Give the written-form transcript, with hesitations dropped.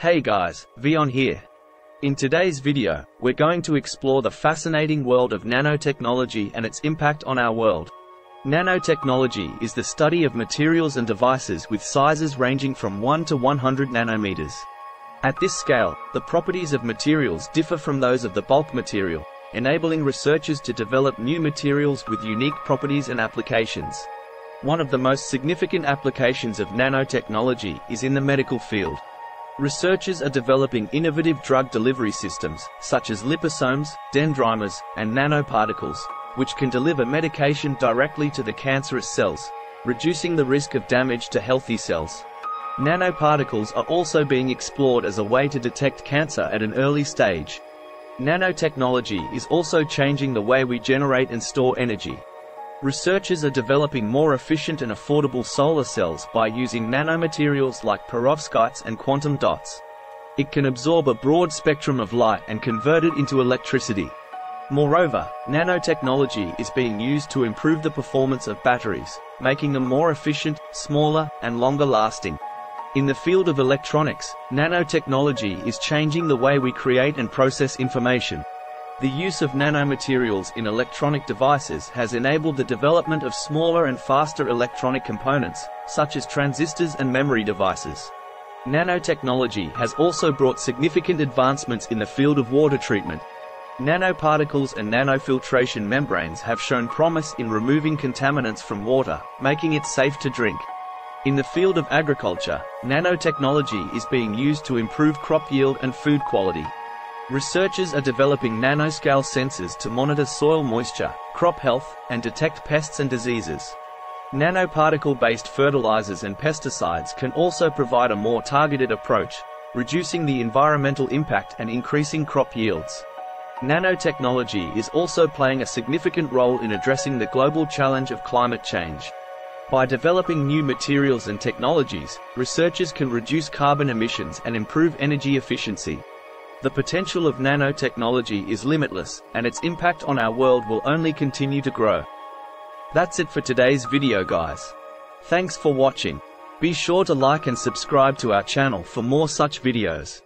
Hey guys, Vion here. In today's video, we're going to explore the fascinating world of nanotechnology and its impact on our world. Nanotechnology is the study of materials and devices with sizes ranging from 1 to 100 nanometers. At this scale, the properties of materials differ from those of the bulk material, enabling researchers to develop new materials with unique properties and applications. One of the most significant applications of nanotechnology is in the medical field. Researchers are developing innovative drug delivery systems, such as liposomes, dendrimers, and nanoparticles, which can deliver medication directly to the cancerous cells, reducing the risk of damage to healthy cells. Nanoparticles are also being explored as a way to detect cancer at an early stage. Nanotechnology is also changing the way we generate and store energy. Researchers are developing more efficient and affordable solar cells by using nanomaterials like perovskites and quantum dots. It can absorb a broad spectrum of light and convert it into electricity. Moreover, nanotechnology is being used to improve the performance of batteries, making them more efficient, smaller, and longer lasting. In the field of electronics, nanotechnology is changing the way we create and process information. The use of nanomaterials in electronic devices has enabled the development of smaller and faster electronic components, such as transistors and memory devices. Nanotechnology has also brought significant advancements in the field of water treatment. Nanoparticles and nanofiltration membranes have shown promise in removing contaminants from water, making it safe to drink. In the field of agriculture, nanotechnology is being used to improve crop yield and food quality. Researchers are developing nanoscale sensors to monitor soil moisture, crop health, and detect pests and diseases. Nanoparticle-based fertilizers and pesticides can also provide a more targeted approach, reducing the environmental impact and increasing crop yields. Nanotechnology is also playing a significant role in addressing the global challenge of climate change. By developing new materials and technologies, researchers can reduce carbon emissions and improve energy efficiency. The potential of nanotechnology is limitless, and its impact on our world will only continue to grow. That's it for today's video, guys. Thanks for watching. Be sure to like and subscribe to our channel for more such videos.